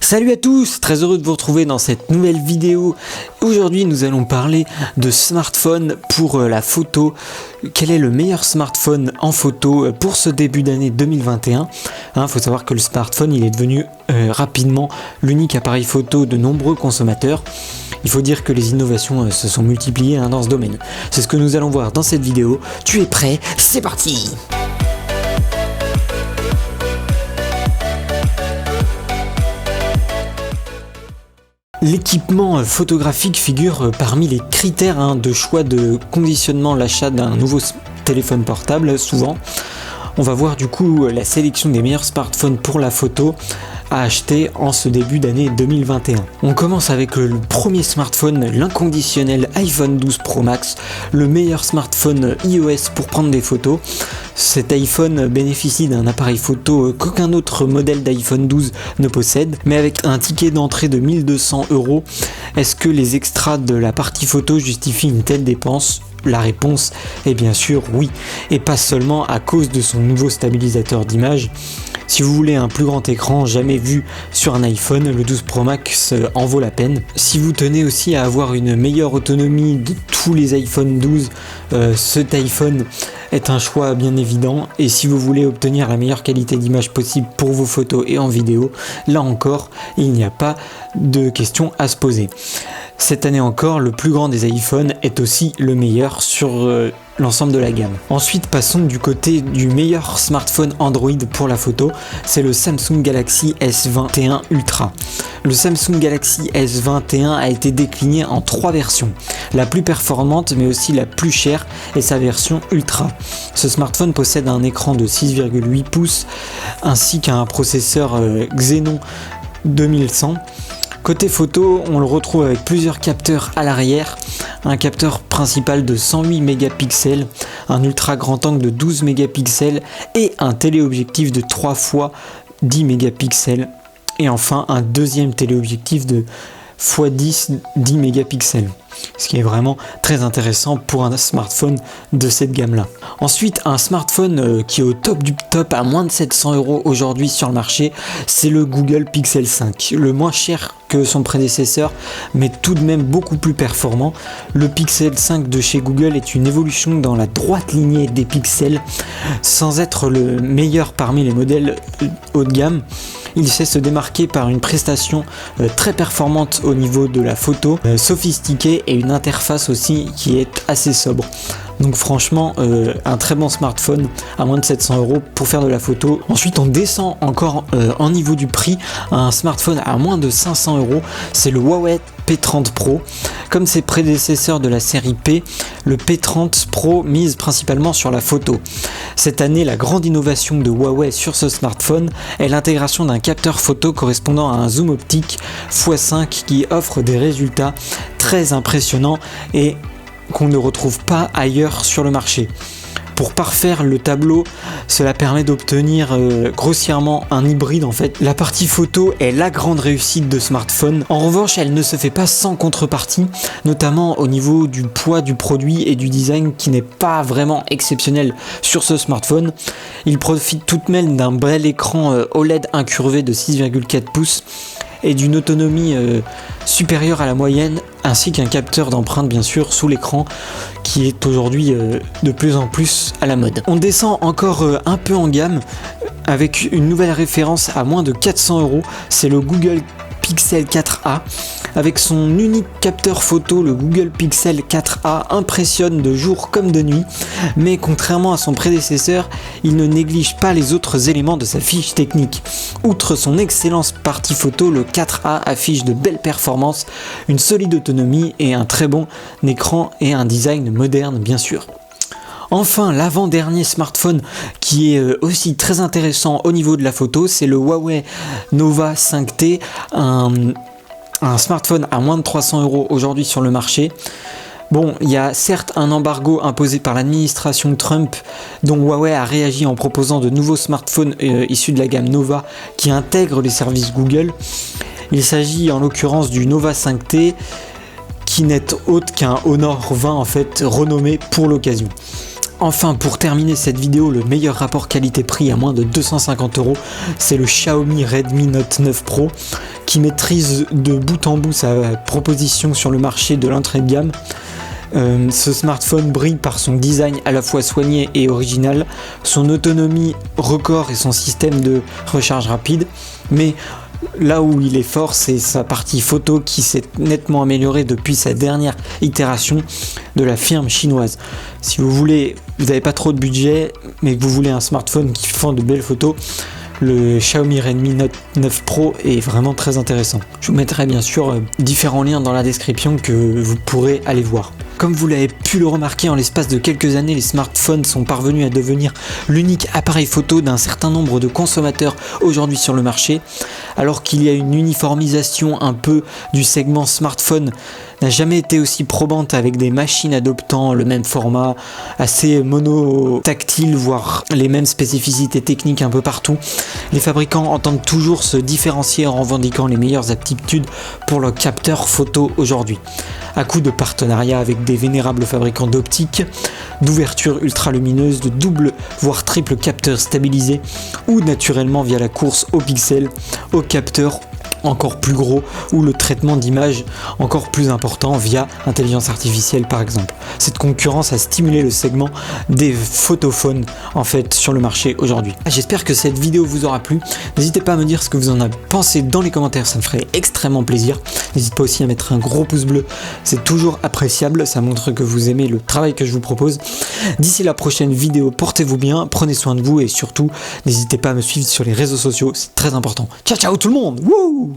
Salut à tous, très heureux de vous retrouver dans cette nouvelle vidéo. Aujourd'hui nous allons parler de smartphone pour la photo. Quel est le meilleur smartphone en photo pour ce début d'année 2021 ? Faut savoir que le smartphone il est devenu rapidement l'unique appareil photo de nombreux consommateurs. Il faut dire que les innovations se sont multipliées dans ce domaine. C'est ce que nous allons voir dans cette vidéo. Tu es prêt ? C'est parti ! L'équipement photographique figure parmi les critères de choix de conditionnement l'achat d'un nouveau téléphone portable. Souvent, on va voir du coup la sélection des meilleurs smartphones pour la photo à acheter en ce début d'année 2021. On commence avec le premier smartphone, l'inconditionnel iPhone 12 Pro Max, le meilleur smartphone iOS pour prendre des photos. Cet iPhone bénéficie d'un appareil photo qu'aucun autre modèle d'iPhone 12 ne possède, mais avec un ticket d'entrée de 1200 €. Est-ce que les extras de la partie photo justifient une telle dépense ? La réponse est bien sûr oui, et pas seulement à cause de son nouveau stabilisateur d'image. Si vous voulez un plus grand écran jamais vu sur un iPhone, le 12 Pro Max en vaut la peine. Si vous tenez aussi à avoir une meilleure autonomie de tous les iPhone 12, cet iPhone est un choix bien évident. Et si vous voulez obtenir la meilleure qualité d'image possible pour vos photos et en vidéo, là encore, il n'y a pas de question à se poser. Cette année encore, le plus grand des iPhones est aussi le meilleur sur l'ensemble de la gamme. Ensuite, passons du côté du meilleur smartphone Android pour la photo, c'est le Samsung Galaxy S21 Ultra. Le Samsung Galaxy S21 a été décliné en 3 versions. La plus performante mais aussi la plus chère est sa version Ultra. Ce smartphone possède un écran de 6,8 pouces ainsi qu'un processeur Xenon 2100. Côté photo, on le retrouve avec plusieurs capteurs à l'arrière, un capteur principal de 108 mégapixels, un ultra grand angle de 12 mégapixels et un téléobjectif de 3 x 10 mégapixels. Et enfin un deuxième téléobjectif de x 10 mégapixels. Ce qui est vraiment très intéressant pour un smartphone de cette gamme-là. Ensuite, un smartphone qui est au top du top à moins de 700 € aujourd'hui sur le marché, c'est le Google Pixel 5. Le moins cher que son prédécesseur, mais tout de même beaucoup plus performant. Le Pixel 5 de chez Google est une évolution dans la droite lignée des Pixels. Sans être le meilleur parmi les modèles haut de gamme, il sait se démarquer par une prestation très performante au niveau de la photo, sophistiquée et une interface aussi qui est assez sobre. Donc franchement, un très bon smartphone à moins de 700 € pour faire de la photo. Ensuite, on descend encore en niveau du prix à un smartphone à moins de 500 €. C'est le Huawei P30 Pro. Comme ses prédécesseurs de la série P, le P30 Pro mise principalement sur la photo. Cette année, la grande innovation de Huawei sur ce smartphone est l'intégration d'un capteur photo correspondant à un zoom optique x5 qui offre des résultats très impressionnants et qu'on ne retrouve pas ailleurs sur le marché. Pour parfaire le tableau, cela permet d'obtenir grossièrement un hybride en fait. La partie photo est la grande réussite de smartphone. En revanche, elle ne se fait pas sans contrepartie, notamment au niveau du poids du produit et du design qui n'est pas vraiment exceptionnel sur ce smartphone. Il profite tout de même d'un bel écran OLED incurvé de 6,4 pouces et d'une autonomie supérieure à la moyenne, ainsi qu'un capteur d'empreinte bien sûr sous l'écran qui est aujourd'hui de plus en plus à la mode. On descend encore un peu en gamme avec une nouvelle référence à moins de 400 €, c'est le Google Pixel 4a. Avec son unique capteur photo, le Google Pixel 4a impressionne de jour comme de nuit, mais contrairement à son prédécesseur, il ne néglige pas les autres éléments de sa fiche technique. Outre son excellence partie photo, le 4a affiche de belles performances, une solide autonomie et un très bon écran et un design moderne bien sûr. Enfin, l'avant-dernier smartphone qui est aussi très intéressant au niveau de la photo, c'est le Huawei Nova 5T, un smartphone à moins de 300 € aujourd'hui sur le marché. Bon, il y a certes un embargo imposé par l'administration Trump dont Huawei a réagi en proposant de nouveaux smartphones issus de la gamme Nova qui intègrent les services Google. Il s'agit en l'occurrence du Nova 5T qui n'est autre qu'un Honor 20 en fait renommé pour l'occasion. Enfin, pour terminer cette vidéo, le meilleur rapport qualité-prix à moins de 250 €, c'est le Xiaomi Redmi Note 9 Pro qui maîtrise de bout en bout sa proposition sur le marché de l'entrée de gamme. Ce smartphone brille par son design à la fois soigné et original, son autonomie record et son système de recharge rapide, mais là où il est fort, c'est sa partie photo qui s'est nettement améliorée depuis sa dernière itération de la firme chinoise. Si vous n'avez pas trop de budget, mais que vous voulez un smartphone qui fait de belles photos, le Xiaomi Redmi Note 9 Pro est vraiment très intéressant. Je vous mettrai bien sûr différents liens dans la description que vous pourrez aller voir. Comme vous l'avez pu le remarquer, en l'espace de quelques années, les smartphones sont parvenus à devenir l'unique appareil photo d'un certain nombre de consommateurs aujourd'hui sur le marché. Alors qu'il y a une uniformisation un peu du segment smartphone n'a jamais été aussi probante, avec des machines adoptant le même format, assez mono-tactile, voire les mêmes spécificités techniques un peu partout. Les fabricants entendent toujours se différencier en revendiquant les meilleures aptitudes pour leurs capteurs photo aujourd'hui. À coup de partenariat avec des vénérables fabricants d'optiques, d'ouverture ultra-lumineuse, de double voire triple capteurs stabilisés, ou naturellement via la course aux pixels, aux capteurs encore plus gros, ou le traitement d'image encore plus important via intelligence artificielle par exemple. Cette concurrence a stimulé le segment des photophones en fait sur le marché aujourd'hui. J'espère que cette vidéo vous aura plu. N'hésitez pas à me dire ce que vous en avez pensé dans les commentaires, ça me ferait extrêmement plaisir. N'hésitez pas aussi à mettre un gros pouce bleu, c'est toujours appréciable, ça montre que vous aimez le travail que je vous propose. D'ici la prochaine vidéo, portez-vous bien, prenez soin de vous et surtout n'hésitez pas à me suivre sur les réseaux sociaux, c'est très important. Ciao ciao tout le monde. Wouh!